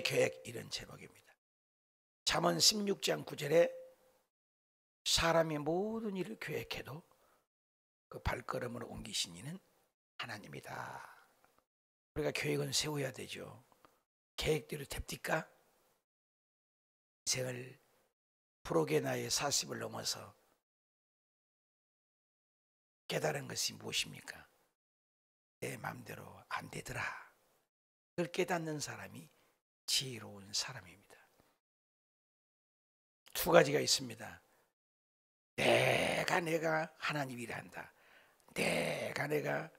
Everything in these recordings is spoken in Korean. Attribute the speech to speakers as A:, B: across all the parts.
A: 계획, 이런 제목입니다. 잠언 16장 9절에 사람이 모든 일을 계획해도 그 발걸음을 옮기신 이는 하나님이다. 우리가 계획은 세워야 되죠. 계획대로 됩니까? 인생을 프로의 나이 40을 넘어서 깨달은 것이 무엇입니까? 내 마음대로 안 되더라. 그걸 깨닫는 사람이 지혜로운 사람입니다. 두 가지가 있습니다. 내가 하나님이라 한다. 내가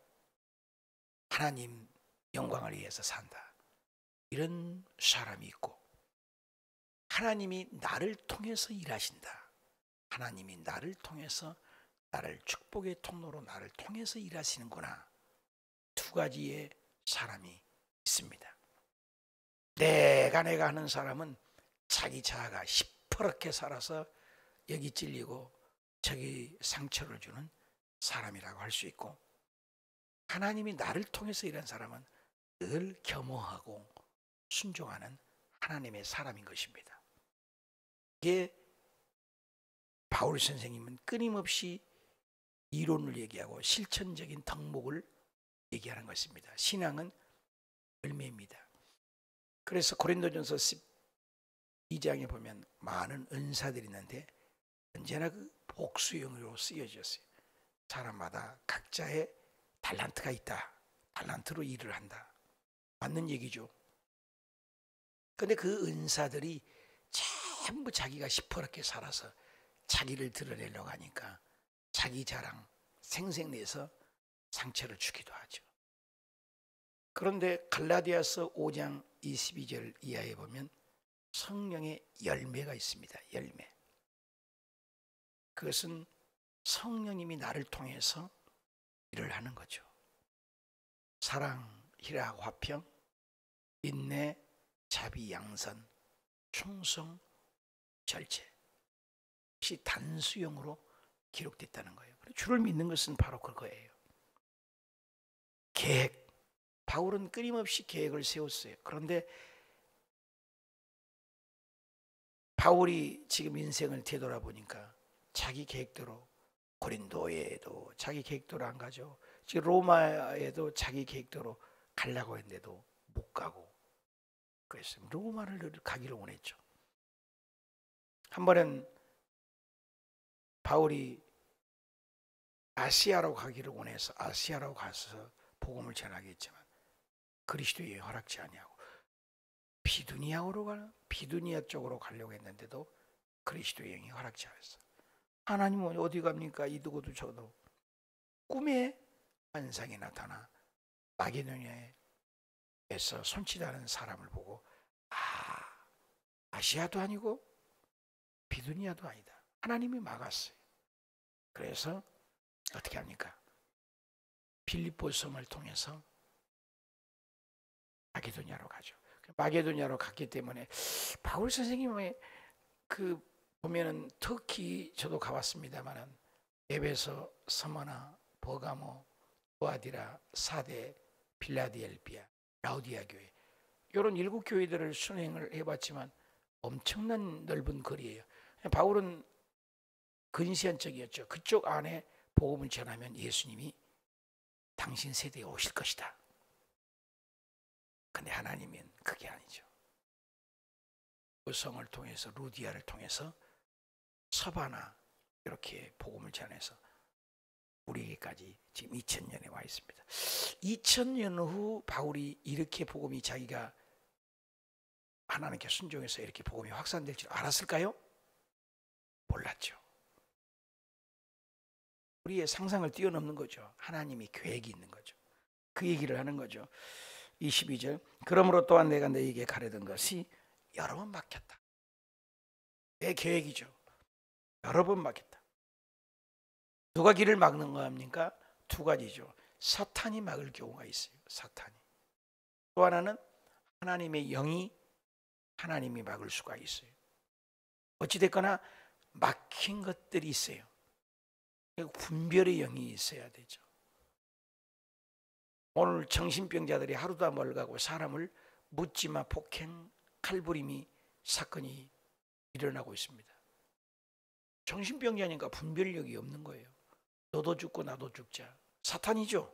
A: 하나님 영광을 위해서 산다. 이런 사람이 있고, 하나님이 나를 통해서 일하신다. 하나님이 나를 통해서, 나를 축복의 통로로 나를 통해서 일하시는구나. 두 가지의 사람이 있습니다. 내가 하는 사람은 자기 자아가 시퍼렇게 살아서 여기 찔리고 저기 상처를 주는 사람이라고 할 수 있고, 하나님이 나를 통해서 일한 사람은 늘 겸허하고 순종하는 하나님의 사람인 것입니다. 이게 바울 선생님은 끊임없이 이론을 얘기하고 실천적인 덕목을 얘기하는 것입니다. 신앙은 열매입니다. 그래서 고린도전서 12장에 보면 많은 은사들이 있는데 언제나 그 복수형으로 쓰여졌어요. 사람마다 각자의 달란트가 있다. 달란트로 일을 한다. 맞는 얘기죠. 그런데 그 은사들이 전부 자기가 시퍼렇게 살아서 자기를 드러내려고 하니까 자기 자랑 생색내서 상처를 주기도 하죠. 그런데 갈라디아서 5장 22절 이하에 보면 성령의 열매가 있습니다. 열매. 그것은 성령님이 나를 통해서 일을 하는 거죠. 사랑, 희락, 화평, 인내, 자비, 양선, 충성, 절제. 이것이 단수형으로 기록됐다는 거예요. 주를 믿는 것은 바로 그거예요. 계획. 바울은 끊임없이 계획을 세웠어요. 그런데 바울이 지금 인생을 되돌아보니까 자기 계획대로, 고린도에도 자기 계획대로 안 가죠. 지금 로마에도 자기 계획대로 가려고 했는데도 못 가고 그랬어요. 로마를 가기를 원했죠. 한 번은 바울이 아시아로 가기를 원해서 아시아로 가서 복음을 전하게 했지만 그리스도의 허락지 아니하고 비두니아 쪽으로 가려고 했는데도 그리스도의 영이 허락지 않았어. 하나님은 어디 갑니까? 이두고도 저도. 꿈에 환상이 나타나 마게도냐에서 손짓하는 사람을 보고 아시아도 아니고 비두니아도 아니다. 하나님이 막았어요. 그래서 어떻게 합니까? 빌립보 성을 통해서 마게도냐로 가죠. 마게도냐로 갔기 때문에 바울 선생님의 그 보면은 터키 저도 가봤습니다만은 에베소, 스무나, 버가모, 도아디라, 사데, 필라델피아, 라우디아 교회 이런 7교회들을 순행을 해봤지만 엄청난 넓은 거리예요. 바울은 근시안적이었죠. 그쪽 안에 복음을 전하면 예수님이 당신 세대에 오실 것이다. 근데 하나님은 그게 아니죠. 그 성을 통해서 루디아를 통해서 서바나 이렇게 복음을 전해서 우리에게까지 지금 2000년에 와 있습니다. 2000년 후 바울이 이렇게 복음이 자기가 하나님께 순종해서 이렇게 복음이 확산될 줄 알았을까요? 몰랐죠. 우리의 상상을 뛰어넘는 거죠. 하나님이 계획이 있는 거죠. 그 얘기를 하는 거죠. 22절 그러므로 또한 내가 너에게 가르던 것이 여러 번 막혔다. 내 계획이죠. 여러 번 막혔다. 누가 길을 막는 거 합니까? 두 가지죠. 사탄이 막을 경우가 있어요. 사탄이. 또 하나는 하나님의 영이 하나님이 막을 수가 있어요. 어찌됐거나 막힌 것들이 있어요. 분별의 영이 있어야 되죠. 오늘 정신병자들이 하루도 멀가고 사람을 묻지마 폭행, 칼부림이 사건이 일어나고 있습니다. 정신병자니까 분별력이 없는 거예요. 너도 죽고 나도 죽자. 사탄이죠.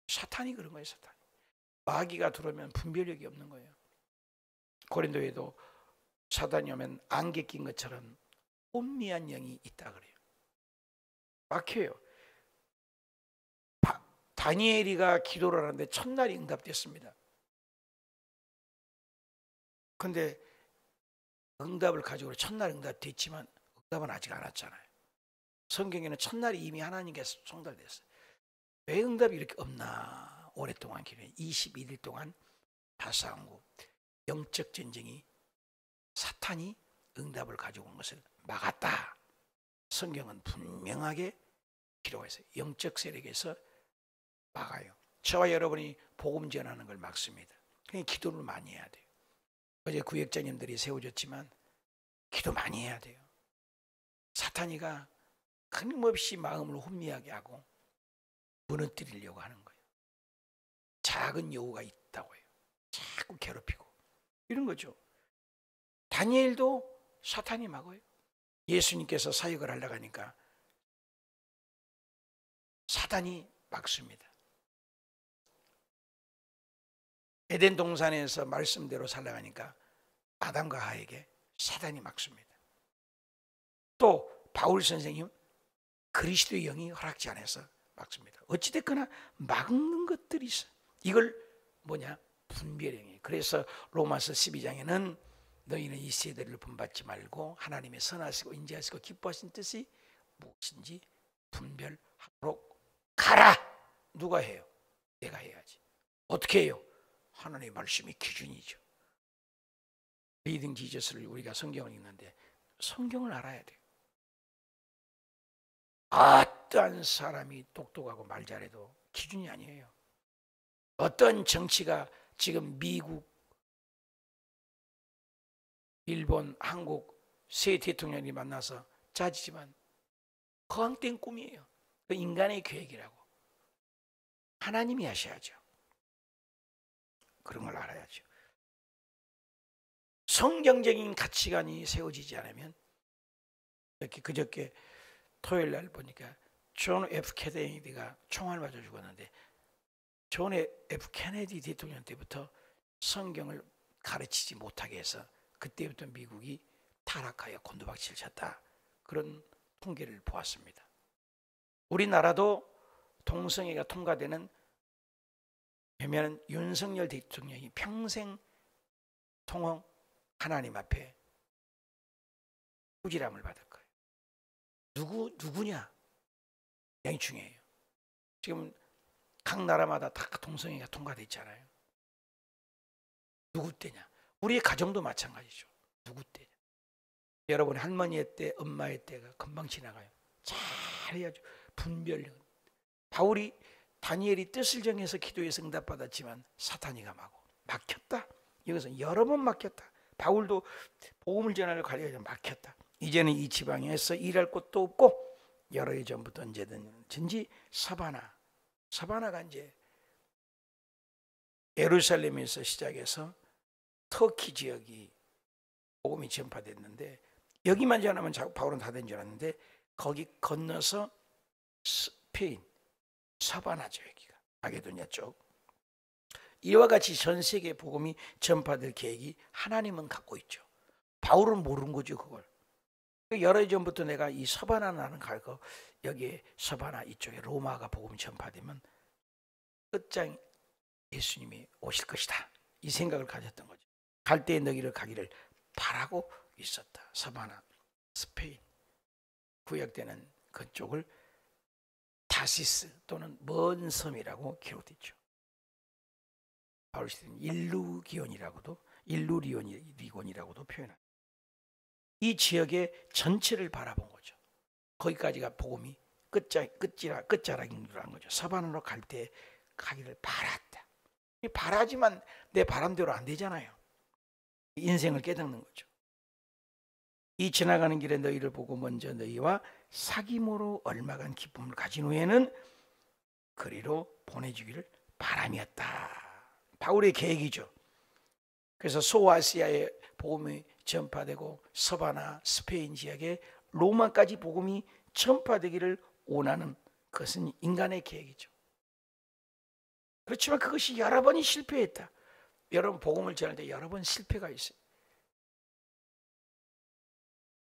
A: 사탄이 그런 거예요. 사탄. 마귀가 들어오면 분별력이 없는 거예요. 고린도에도 사단이 오면 안개 낀 것처럼 혼미한 영이 있다 그래요. 막혀요. 다니엘이가 기도를 하는데 첫날이 응답됐습니다. 근데 응답을 가지고 첫날 응답됐지만 응답은 아직 안 왔잖아요. 성경에는 첫날이 이미 하나님께서 송달됐어요. 왜 응답이 이렇게 없나? 오랫동안 기도해 21일 동안 다 싸우고 영적 전쟁이 사탄이 응답을 가지고 온 것을 막았다. 성경은 분명하게 기록했어요. 영적 세력에서 막아요. 저와 여러분이 복음 전하는 걸 막습니다. 그러니까 기도를 많이 해야 돼요. 어제 구역장님들이 세워졌지만 기도 많이 해야 돼요. 사탄이가 끊임없이 마음을 혼미하게 하고 무너뜨리려고 하는 거예요. 작은 여우가 있다고 해요. 자꾸 괴롭히고 이런 거죠. 다니엘도 사탄이 막아요. 예수님께서 사역을 하려고 하니까 사탄이 막습니다. 에덴 동산에서 말씀대로 살려고 하니까 아담과 하에게 사탄이 막습니다. 또 바울 선생님 그리스도의 영이 허락지 않아서 막습니다. 어찌됐거나 막는 것들이 있어요. 이걸 뭐냐? 분별행위. 그래서 로마서 12장에는 너희는 이 세대를 본받지 말고 하나님의 선하시고 인자하시고 기뻐하신 뜻이 무엇인지 분별하도록 가라. 누가 해요? 내가 해야지. 어떻게 해요? 하나님의 말씀이 기준이죠. 리딩 지저스를 우리가 성경을 읽는데 성경을 알아야 돼요. 어떤 사람이 똑똑하고 말 잘해도 기준이 아니에요. 어떤 정치가 지금 미국, 일본, 한국 세 대통령이 만나서 짜지지만 허황된 꿈이에요. 그 인간의 계획이라고. 하나님이 하셔야죠. 그런 걸 알아야죠. 성경적인 가치관이 세워지지 않으면 이렇게 그저께 토요일 날 보니까 존 F 케네디가 총알 맞아 죽었는데 존 F 케네디 대통령 때부터 성경을 가르치지 못하게 해서 그때부터 미국이 타락하여 곤두박질을 쳤다. 그런 통계를 보았습니다. 우리나라도 동성애가 통과되는 되면 윤석열 대통령이 평생 통영 하나님 앞에 후지람을 받을 거예요. 누구냐? 양이 중요해요. 지금 각 나라마다 다 동성애가 통과돼 있잖아요. 누구 때냐? 우리의 가정도 마찬가지죠. 누구 때냐? 여러분 할머니의 때, 엄마의 때가 금방 지나가요. 잘해야죠. 분별력. 바울이 다니엘이 뜻을 정해서 기도해서 응답받았지만 사탄이가 막혔다. 이것은 여러 번 막혔다. 바울도 복음을 전하려고 가려고 막혔다. 이제는 이 지방에서 일할 곳도 없고 여러 해 전부터 언제든지 사바나가 이제 예루살렘에서 시작해서 터키 지역이 복음이 전파됐는데 여기만 전하면 바울은 다 된 줄 알았는데 거기 건너서 스페인 사바나죠. 여기가 마게도냐 쪽. 이와 같이 전 세계 복음이 전파될 계획이 하나님은 갖고 있죠. 바울은 모르는 거죠. 그걸 여러 해 전부터 내가 이 서바나라는 갈거 여기에 서바나 이쪽에 로마가 복음이 전파되면 끝장 예수님이 오실 것이다. 이 생각을 가졌던 거죠. 갈대의 너기를 가기를 바라고 있었다. 서바나 스페인 구약되는 그쪽을 다시스 또는 먼 섬이라고 기록됐죠. 바울 시대는 일루리곤이라고도 표현합니다. 이 지역의 전체를 바라본 거죠. 거기까지가 복음이 끝자락인 줄 안 거죠. 서바나로 갈 때 가기를 바랐다. 바라지만 내 바람대로 안 되잖아요. 인생을 깨닫는 거죠. 이 지나가는 길에 너희를 보고 먼저 너희와 사귐으로 얼마간 기쁨을 가진 후에는 그리로 보내주기를 바람이었다. 바울의 계획이죠. 그래서 소아시아에 복음이 전파되고 서바나 스페인 지역에 로마까지 복음이 전파되기를 원하는 그것은 인간의 계획이죠. 그렇지만 그것이 여러 번이 실패했다. 여러분 복음을 전할 때 여러 번 실패가 있어요.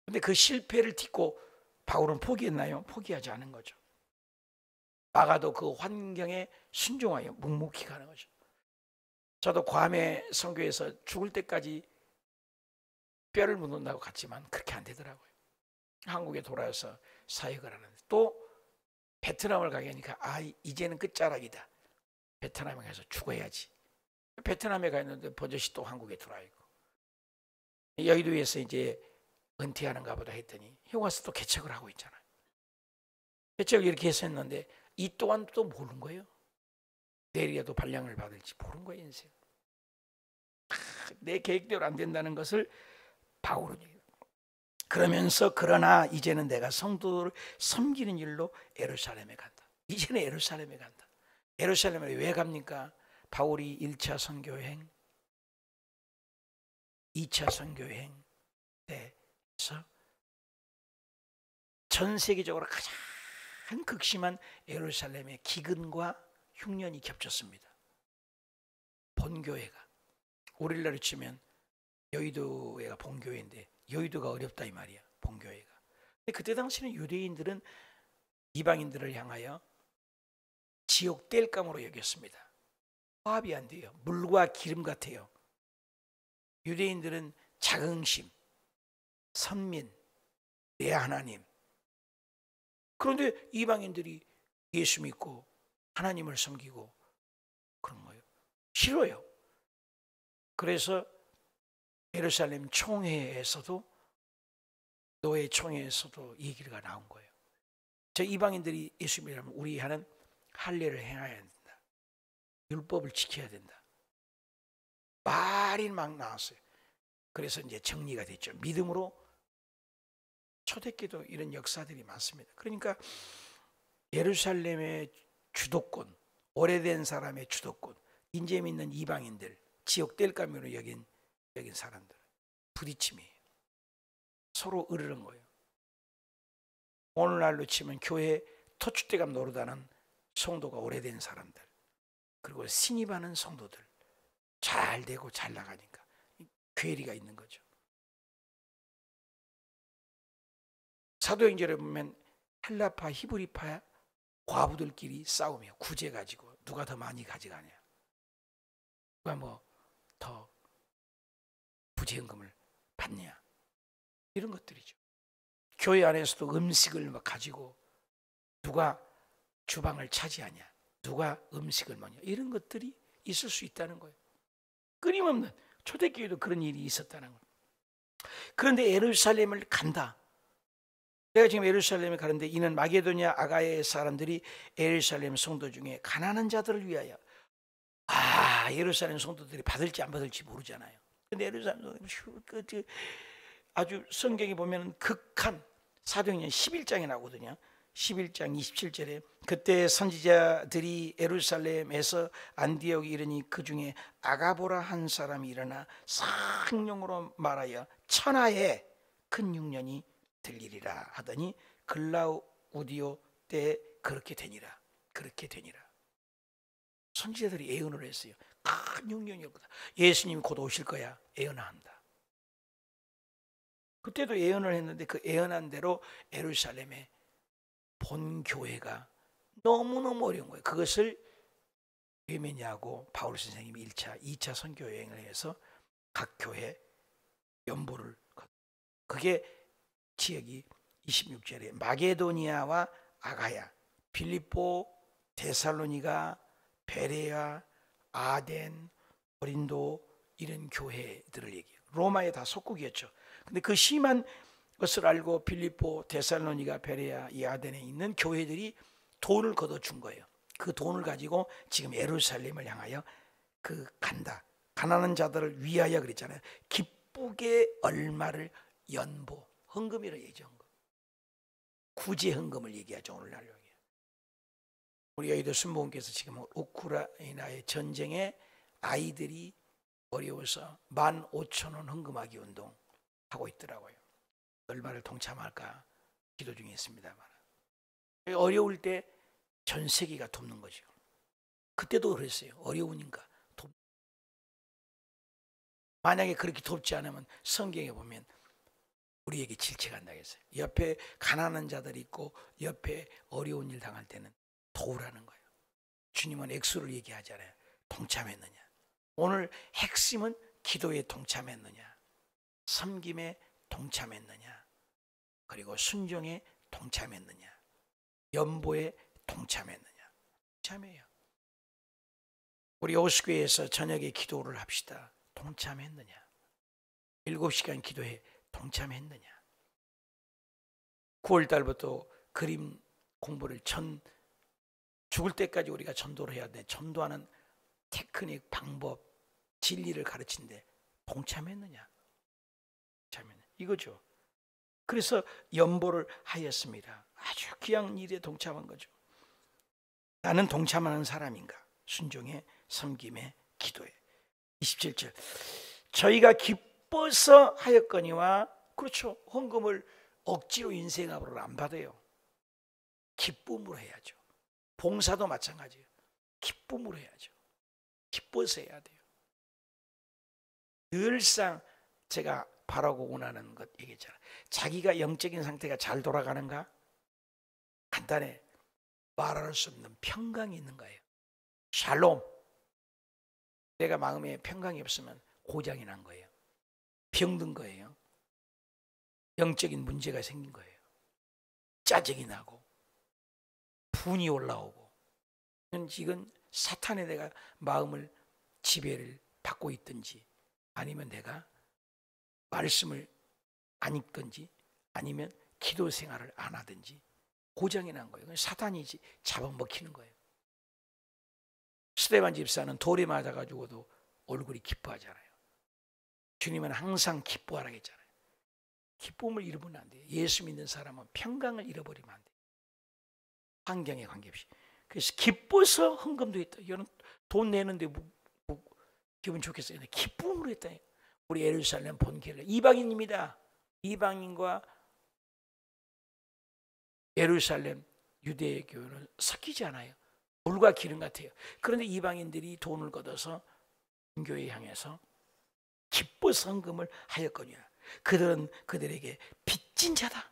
A: 근데 그 실패를 딛고 바울은 포기했나요? 포기하지 않은 거죠. 마가도 그 환경에 순종하여 묵묵히 가는 거죠. 저도 괌의 선교에서 죽을 때까지 뼈를 묻는다고 갔지만 그렇게 안 되더라고요. 한국에 돌아와서 사역을 하는데 또 베트남을 가게 하니까 이제는 끝자락이다. 베트남에 가서 죽어야지. 베트남에 가 있는데 버젓이 또 한국에 들어와 있고, 여의도에서 이제 은퇴하는가 보다 했더니 형 와서 또 개척을 하고 있잖아요. 개척을 이렇게 했었는데 이 또한 또 모르는 거예요. 내일이라도 발령을 받을지 모르는 거예요. 인생. 내 계획대로 안 된다는 것을 바울은 얘기해요. 그러면서 그러나 이제는 내가 성도를 섬기는 일로 예루살렘에 간다. 이제는 예루살렘에 간다. 예루살렘에 왜 갑니까? 바울이 1차 선교여행, 2차 선교여행 때에서 전 세계적으로 가장 극심한 예루살렘의 기근과 흉년이 겹쳤습니다. 본교회가, 우리나라로 치면 여의도가 본교회인데 여의도가 어렵다 이 말이야. 본교회가. 근데 그때 당시는 유대인들은 이방인들을 향하여 지옥 땔감으로 여겼습니다. 화합이 안 돼요. 물과 기름 같아요. 유대인들은 자긍심, 선민, 내 하나님. 그런데 이방인들이 예수 믿고 하나님을 섬기고 그런 거예요. 싫어요. 그래서 예루살렘 총회에서도, 노예 총회에서도 얘기가 나온 거예요. 저 이방인들이 예수 믿으면 우리 하는 할례를 행해야 된다. 율법을 지켜야 된다. 말이 막 나왔어요. 그래서 이제 정리가 됐죠. 믿음으로 초대기도 이런 역사들이 많습니다. 그러니까 예루살렘의 주도권, 오래된 사람의 주도권, 인재 믿는 이방인들, 지옥 땔감으로 여긴 사람들 부딪힘이에요. 서로 으르는 거예요. 오늘날로 치면 교회 터줏대감 노릇하는 성도가 오래된 사람들, 그리고 신입하는 성도들, 잘 되고 잘 나가니까 괴리가 있는 거죠. 사도행전에 보면 헬라파, 히브리파 과부들끼리 싸우며 구제 가지고 누가 더 많이 가져가냐, 누가 뭐 더 부재헌금을 받냐, 이런 것들이죠. 교회 안에서도 음식을 막 가지고 누가 주방을 차지하냐, 누가 음식을 먹냐, 이런 것들이 있을 수 있다는 거예요. 끊임없는, 초대교회도 그런 일이 있었다는 거예요. 그런데 예루살렘을 간다. 내가 지금 예루살렘에 가는데 이는 마게도냐 아가야의 사람들이 예루살렘 성도 중에 가난한 자들을 위하여, 예루살렘 성도들이 받을지 안 받을지 모르잖아요. 근데 예루살렘 성도들이 아주 성경에 보면 극한, 사도행전 11장에 나오거든요. 11장 27절에 그때 선지자들이 예루살렘에서 안디옥에 이르니 그 중에 아가보라 한 사람이 일어나 상용으로 말하여 천하에 큰 흉년이 들리리라 하더니 글라우디오 때 그렇게 되니라. 그렇게 되니라. 선지자들이 예언을 했어요. 큰 흉년이 오다. 예수님이 곧 오실 거야. 예언한다. 그때도 예언을 했는데 그 예언한 대로 예루살렘의 본 교회가 너무너무 어려운 거예요. 그것을 왜 매냐고 바울 선생님이 1차, 2차 선교 여행을 해서 각 교회 연보를, 그게 지역이 26절에 마게도니아와 아가야, 빌립보, 데살로니가, 베레아, 아덴, 고린도, 이런 교회들을 얘기해요. 로마에 다 속국이었죠. 근데 그 심한 것을 알고 빌립보, 데살로니가, 베레아, 이 아덴에 있는 교회들이 돈을 걷어준 거예요. 그 돈을 가지고 지금 예루살렘을 향하여 간다. 가난한 자들을 위하여 그랬잖아요. 기쁘게 얼마를 연보, 헌금이라 얘기죠. 구제 헌금을 얘기하죠. 오늘날 여기. 우리 여의도 순복음께서 지금 우크라이나의 전쟁에 아이들이 어려워서 15,000원 헌금하기 운동 하고 있더라고요. 얼마를 동참할까 기도 중에 있습니다만, 어려울 때 전 세계가 돕는 거죠. 그때도 그랬어요. 어려우니까 만약에 그렇게 돕지 않으면 성경에 보면 우리에게 질책한다고 했어요. 옆에 가난한 자들이 있고 옆에 어려운 일 당할 때는 도우라는 거예요. 주님은 액수를 얘기하잖아요. 동참했느냐. 오늘 핵심은 기도에 동참했느냐, 섬김에 동참했느냐, 그리고 순종에 동참했느냐, 연보에 동참했느냐. 동참해요. 우리 오수교회에서 저녁에 기도를 합시다. 동참했느냐. 7시간 기도에 동참했느냐. 9월 달부터 그림 공부를 죽을 때까지 우리가 전도를 해야 돼. 전도하는 테크닉, 방법, 진리를 가르치는데 동참했느냐. 동참했느냐. 이거죠. 그래서 연보를 하였습니다. 아주 귀한 일에 동참한 거죠. 나는 동참하는 사람인가? 순종에, 섬김에, 기도에. 27절. 저희가 기뻐서 하였거니와, 그렇죠. 헌금을 억지로 인생합으로 안 받아요. 기쁨으로 해야죠. 봉사도 마찬가지예요. 기쁨으로 해야죠. 기뻐서 해야 돼요. 늘상 제가 바라고 원하는 것 얘기했잖아요. 자기가 영적인 상태가 잘 돌아가는가? 간단해. 말할 수 없는 평강이 있는 거예요. 샬롬. 내가 마음에 평강이 없으면 고장이 난 거예요. 병든 거예요. 영적인 문제가 생긴 거예요. 짜증이 나고 분이 올라오고, 이건 사탄에 내가 마음을 지배를 받고 있든지, 아니면 내가 말씀을 안 읽든지, 아니면 기도 생활을 안 하든지 고장이 난 거예요. 사탄이 잡아먹히는 거예요. 스데반 집사는 돌에 맞아가지고도 얼굴이 기뻐하잖아요. 주님은 항상 기뻐하라고 했잖아요. 기쁨을 잃으면 안 돼요. 예수 믿는 사람은 평강을 잃어버리면 안 돼요. 환경에 관계없이. 그래서 기뻐서 헌금도 했다. 이거는 돈 내는데 뭐 기분 좋겠어요. 기쁨으로 했다. 우리 예루살렘 본교회를, 이방인입니다. 이방인과 예루살렘 유대의 교회는 섞이지 않아요. 물과 기름 같아요. 그런데 이방인들이 돈을 걷어서 본교회에 향해서 기뻐서 헌금을 하였거니와, 그들은 그들에게 빚진 자다.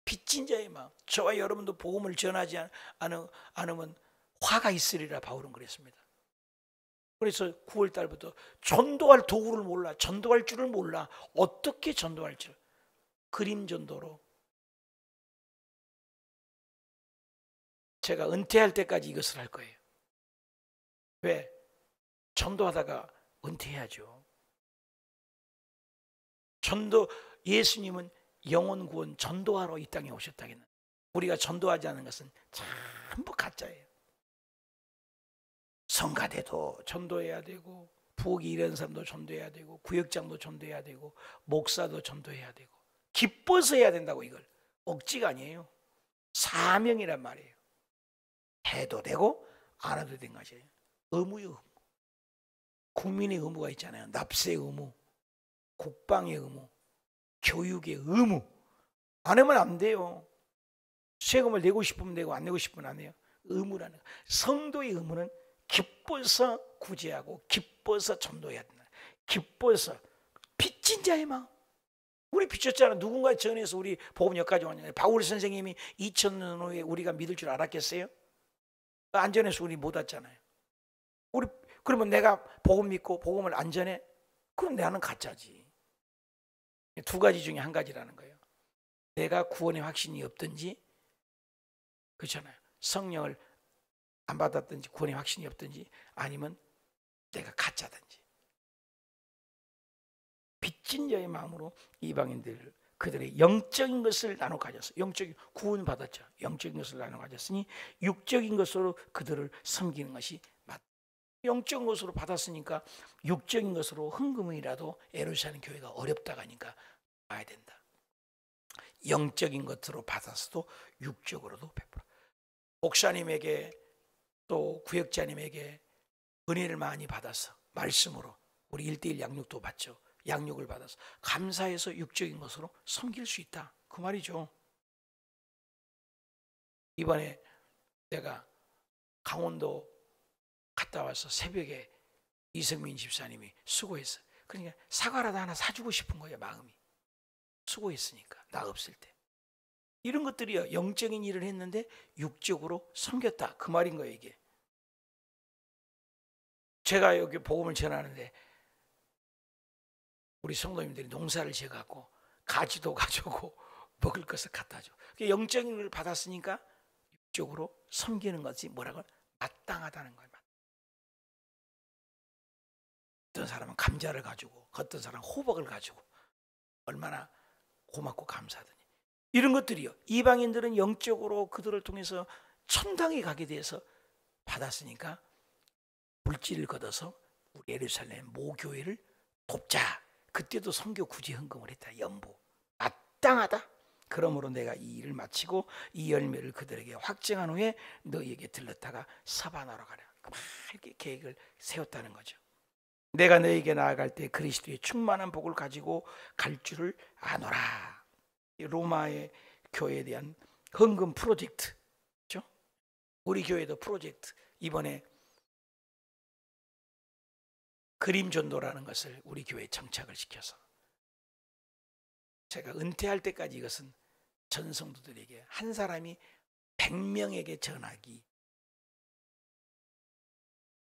A: 빚진 자의 마음. 저와 여러분도 복음을 전하지 않으면 화가 있으리라 바울은 그랬습니다. 그래서 9월 달부터 전도할 도구를 몰라, 전도할 줄을 몰라. 어떻게 전도할 줄, 그림 전도로 제가 은퇴할 때까지 이것을 할 거예요. 왜? 전도하다가 은퇴해야죠. 예수님은 영혼 구원 전도하러 이 땅에 오셨다기는, 우리가 전도하지 않은 것은 전부 가짜예요. 성가대도 전도해야 되고, 부엌에 일하는 사람도 전도해야 되고, 구역장도 전도해야 되고, 목사도 전도해야 되고, 기뻐서 해야 된다고. 이걸 억지가 아니에요. 사명이란 말이에요. 해도 되고 안 해도 된 것이에요. 의무예요. 의무. 국민의 의무가 있잖아요. 납세 의무, 국방의 의무, 교육의 의무. 안 하면 안 돼요. 세금을 내고 싶으면 내고 안 내고 싶으면 안 해요. 의무라는 거. 성도의 의무는 기뻐서 구제하고 기뻐서 전도해야 된다. 기뻐서. 빚진 자의 마음. 우리 빚졌잖아. 누군가 전해서 우리 복음역까지 왔냐. 바울 선생님이 2000년 후에 우리가 믿을 줄 알았겠어요? 안 전해서 우리 못 왔잖아요. 그러면 내가 복음 믿고 복음을 안 전해? 그럼 나는 가짜지. 두 가지 중에 한 가지라는 거예요. 내가 구원의 확신이 없든지, 그렇잖아요. 성령을 안 받았든지, 구원의 확신이 없든지, 아니면 내가 가짜든지. 빚진 자의 마음으로 이방인들, 그들의 영적인 것을 나눠 가졌어. 영적인 구원 받았죠. 영적인 것을 나눠 가졌으니 육적인 것으로 그들을 섬기는 것이 맞다. 영적인 것으로 받았으니까 육적인 것으로 헌금이라도 예루살렘 교회가 어렵다고 하니까 봐야 된다. 영적인 것으로 받았어도 육적으로도 베풀어. 목사님에게 또 구역자님에게 은혜를 많이 받아서 말씀으로 우리 1:1 양육도 받죠. 양육을 받아서 감사해서 육적인 것으로 섬길 수 있다, 그 말이죠. 이번에 내가 강원도 갔다 와서 새벽에 이성민 집사님이 수고했어. 그러니까 사과라도 하나 사주고 싶은 거예요. 마음이 수고했으니까, 나 없을 때. 이런 것들이요, 영적인 일을 했는데 육적으로 섬겼다, 그 말인 거예요. 이게 제가 여기 복음을 전하는데 우리 성도님들이 농사를 지어갖고 가지도 가져오고 먹을 것을 갖다 줘. 영적인 걸 받았으니까 육적으로 섬기는 것이 뭐라고? 마땅하다는 거예요. 어떤 사람은 감자를 가지고, 어떤 사람은 호박을 가지고, 얼마나 고맙고 감사하더니. 이런 것들이요, 이방인들은 영적으로 그들을 통해서 천당에 가게 돼서 받았으니까 물질을 걷어서 우리 예루살렘 모교회를 돕자. 그때도 선교 구제 헌금을 했다. 연부 마땅하다. 그러므로 내가 이 일을 마치고 이 열매를 그들에게 확증한 후에 너희에게 들렀다가 사바나로 가라. 이렇게 계획을 세웠다는 거죠. 내가 너희에게 나아갈 때 그리스도의 충만한 복을 가지고 갈 줄을 아노라. 로마의 교회에 대한 헌금 프로젝트, 그렇죠? 우리 교회도 프로젝트, 이번에 그림 전도라는 것을 우리 교회에 정착을 시켜서 제가 은퇴할 때까지 이것은 전 성도들에게, 한 사람이 100명에게 전하기.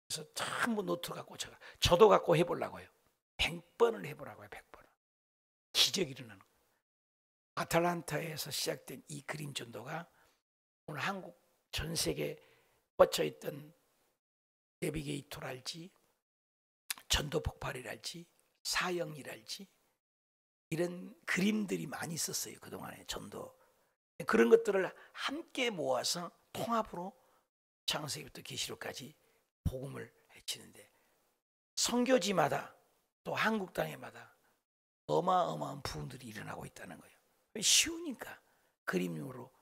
A: 그래서 전부 노트 갖고 저도 갖고 해보려고요. 100번을 해보라고요. 100번을. 기적이 일어나는 거예요. 아틀란타에서 시작된 이 그림 전도가 오늘 한국 전 세계에 뻗쳐있던 내비게이터랄지 전도 폭발이랄지 사형이랄지 이런 그림들이 많이 있었어요. 그동안에 전도. 그런 것들을 함께 모아서 통합으로 창세기부터 계시록까지 복음을 해치는데, 선교지마다 또 한국 땅에마다 어마어마한 부흥들이 일어나고 있다는 거예요. 쉬우니까, 그림으로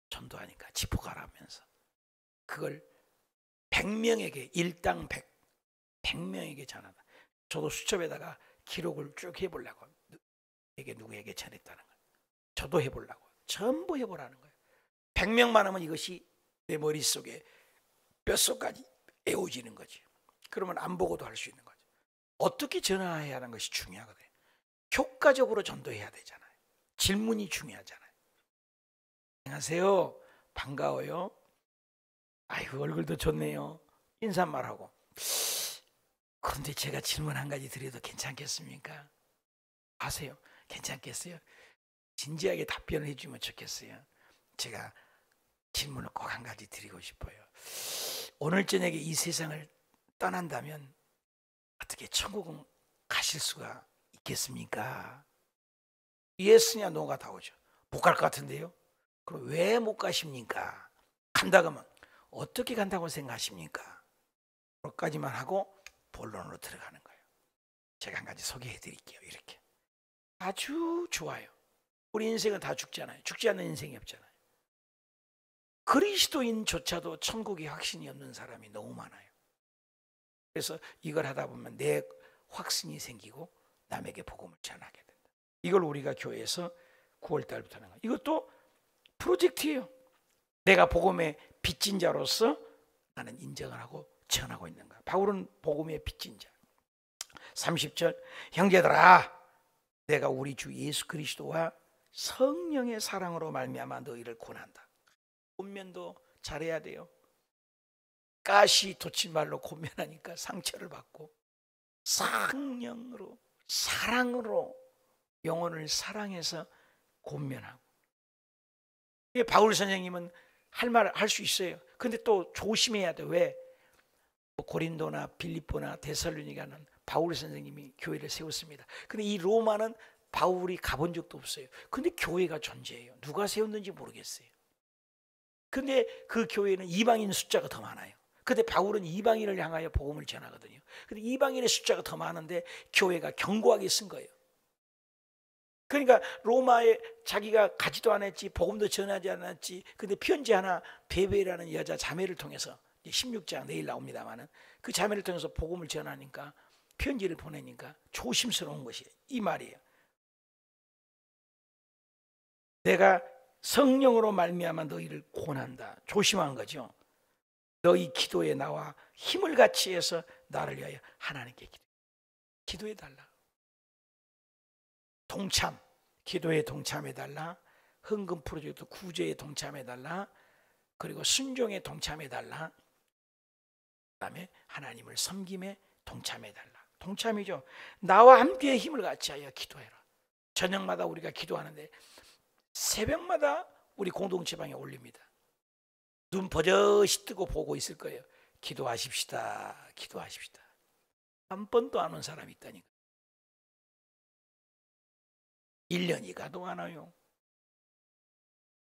A: 전도하니까 지포가라면서 그걸 100명에게 일당 100명에게 전하다. 저도 수첩에다가 기록을 쭉 해보려고. 누구에게 전했다는 거예요. 저도 해보려고. 전부 해보라는 거예요. 100명만 하면 이것이 내 머릿속에 뼛속까지 에워지는 거지. 그러면 안 보고도 할 수 있는 거죠. 어떻게 전화해야 하는 것이 중요하거든요. 효과적으로 전도해야 되잖아요. 질문이 중요하잖아요. 안녕하세요, 반가워요, 아이고 얼굴도 좋네요, 인사말하고. 그런데 제가 질문 한 가지 드려도 괜찮겠습니까? 아세요? 괜찮겠어요? 진지하게 답변을 해주면 좋겠어요. 제가 질문을 꼭 한 가지 드리고 싶어요. 오늘 저녁에 이 세상을 떠난다면 어떻게 천국은 가실 수가 있겠습니까? 예스냐 노가 다 오죠. 못 갈 것 같은데요? 그럼 왜 못 가십니까? 간다 그러면 어떻게 간다고 생각하십니까? 그것까지만 하고 본론으로 들어가는 거예요. 제가 한 가지 소개해 드릴게요. 이렇게 아주 좋아요. 우리 인생은 다 죽잖아요. 죽지 않는 인생이 없잖아요. 그리스도인조차도 천국에 확신이 없는 사람이 너무 많아요. 그래서 이걸 하다 보면 내 확신이 생기고 남에게 복음을 전하게 된다. 이걸 우리가 교회에서 9월 달부터 하는 거예요. 이것도 프로젝트예요. 내가 복음의 빚진 자로서 나는 인정을 하고 전하고 있는 거야. 바울은 복음의 빚진 자. 30절, 형제들아, 내가 우리 주 예수 그리스도와 성령의 사랑으로 말미암아 너희를 권한다. 권면도 잘해야 돼요. 가시 돋침말로 권면하니까 상처를 받고, 성령으로, 사랑으로 영혼을 사랑해서 권면하고. 바울 선생님은 할 말 할 수 있어요. 근데 또 조심해야 돼. 왜? 고린도나 빌립보나 데살로니가는 바울 선생님이 교회를 세웠습니다. 근데 이 로마는 바울이 가본 적도 없어요. 근데 교회가 존재해요. 누가 세웠는지 모르겠어요. 근데 그 교회는 이방인 숫자가 더 많아요. 근데 바울은 이방인을 향하여 복음을 전하거든요. 근데 이방인의 숫자가 더 많은데 교회가 견고하게 쓴 거예요. 그러니까 로마에 자기가 가지도 않았지, 복음도 전하지 않았지. 근데 편지 하나, 베베라는 여자 자매를 통해서 16장 내일 나옵니다만은 그 자매를 통해서 복음을 전하니까 편지를 보내니까 조심스러운 것이에요. 이 말이에요. 내가 성령으로 말미암아 너희를 권한다. 조심한 거죠. 너희 기도에 나와 힘을 같이 해서 나를 위하여 하나님께 기도해 달라. 동참, 기도에 동참해 달라. 헌금 프로젝트 구제에 동참해 달라. 그리고 순종에 동참해 달라. 그다음에 하나님을 섬김에 동참해 달라. 동참이죠. 나와 함께 힘을 같이 하여 기도해라. 저녁마다 우리가 기도하는데 새벽마다 우리 공동체방에 올립니다. 눈 버젓이 뜨고 보고 있을 거예요. 기도하십시다. 기도하십시다. 한 번도 안 온 사람이 있다니까. 1년이 가도 안 와요.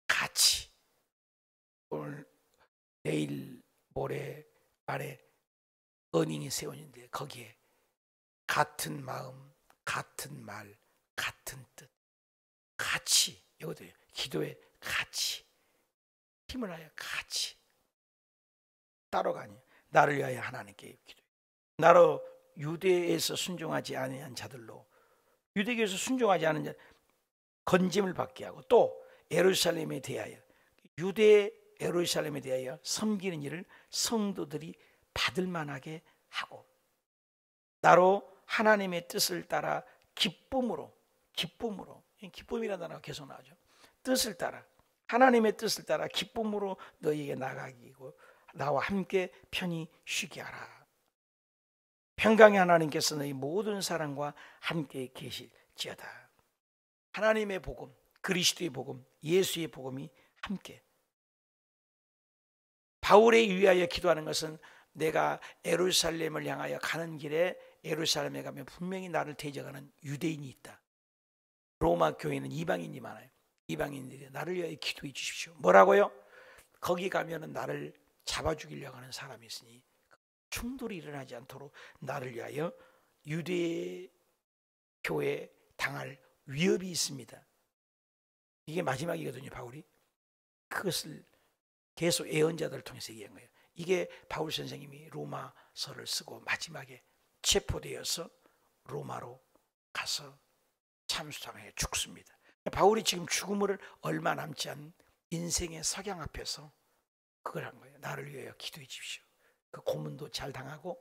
A: 같이 오늘 내일 모레 말에 어닝이 세워지는데 거기에 같은 마음, 같은 말, 같은 뜻, 같이 이것도요. 기도에 같이 힘을 하여 같이 따로가 아니에요. 나를 위하여 하나님께 기도해. 나로 유대에서 순종하지 아니한 자들로 유대교에서 순종하지 않은 자 건짐을 받게 하고 또 예루살렘에 대하여 유대 예루살렘에 대하여 섬기는 일을 성도들이 받을 만하게 하고 나로 하나님의 뜻을 따라 기쁨이라는 단어가 계속 나오죠. 뜻을 따라 하나님의 뜻을 따라 기쁨으로 너희에게 나가기고 나와 함께 편히 쉬게 하라. 평강의 하나님께서 너희 모든 사람과 함께 계실지어다. 하나님의 복음, 그리스도의 복음, 예수의 복음이 함께. 바울에 위하여 기도하는 것은 내가 예루살렘을 향하여 가는 길에 예루살렘에 가면 분명히 나를 대적하는 유대인이 있다. 로마 교회는 이방인이 많아요. 이방인들이 나를 위하여 기도해 주십시오. 뭐라고요? 거기 가면은 나를 잡아 죽이려고 하는 사람이 있으니 충돌이 일어나지 않도록 나를 위하여 유대 교회에 당할 위협이 있습니다. 이게 마지막이거든요. 바울이 그것을 계속 예언자들을 통해서 얘기한 거예요. 이게 바울 선생님이 로마서를 쓰고 마지막에 체포되어서 로마로 가서 참수당해 죽습니다. 바울이 지금 죽음을 얼마 남지 않은 인생의 석양 앞에서 그걸 한 거예요. 나를 위하여 기도해 주십시오. 그 고문도 잘 당하고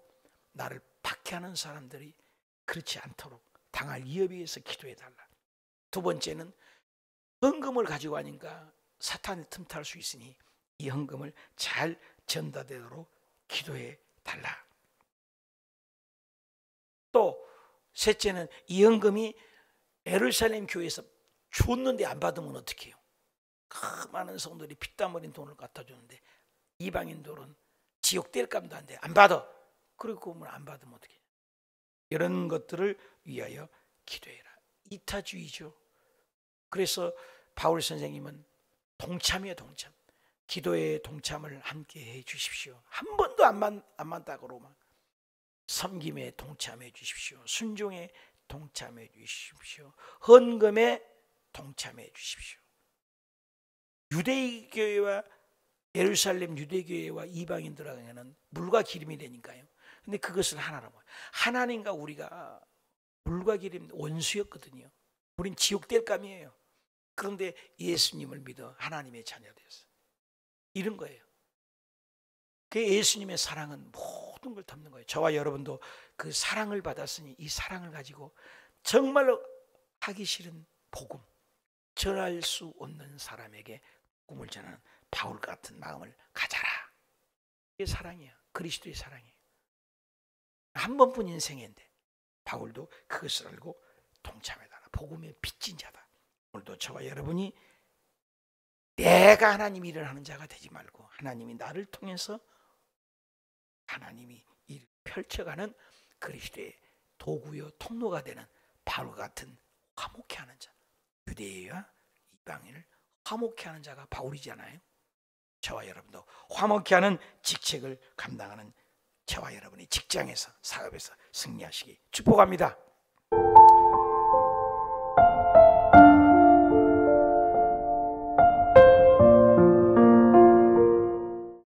A: 나를 박해하는 사람들이 그렇지 않도록 당할 위협에 의해서 기도해 달라. 두 번째는 헌금을 가지고 가니까 사탄이 틈탈 수 있으니 이 헌금을 잘 전달되도록 기도해 달라. 또 셋째는 이 헌금이 예루살렘 교회에서 줬는데 안 받으면 어떡해요? 그 많은 성도들이 피땀 흘린 돈을 갖다 주는데 이방인들은 지옥 뗄 감도 안 돼. 안 받아. 그리고 안 받으면 어떡해? 이런 것들을 위하여 기도해라. 이타주의죠. 그래서 바울 선생님은 동참이에요. 동참. 기도의 동참을 함께 해 주십시오. 한 번도 안 만다고로만 섬김에 동참해 주십시오. 순종에 동참해 주십시오. 헌금에 동참해 주십시오. 유대교회와 예루살렘 유대교회와 이방인들에게는 물과 기름이 되니까요. 근데 그것을 하나로 봐요. 하나님과 우리가 물과 기름 원수였거든요. 우린 지옥 될 감이에요. 그런데 예수님을 믿어 하나님의 자녀 되었어요. 이런 거예요. 그 예수님의 사랑은 모든 걸 덮는 거예요. 저와 여러분도 그 사랑을 받았으니 이 사랑을 가지고 정말로 하기 싫은 복음, 전할 수 없는 사람에게 복음을 전하는 바울 같은 마음을 가져라. 이게 사랑이야. 그리스도의 사랑이에요. 한 번뿐 인생인데 바울도 그것을 알고 동참해달라. 복음의 빚진 자다. 오늘도 저와 여러분이 내가 하나님 일을 하는 자가 되지 말고 하나님이 나를 통해서 하나님이 일 펼쳐가는 그리스도의 도구요 통로가 되는 바울 같은 화목해 하는 자, 유대인과 이방인을 화목해 하는 자가 바울이잖아요. 저와 여러분도 화목해 하는 직책을 감당하는 저와 여러분이 직장에서 사업에서 승리하시기 축복합니다.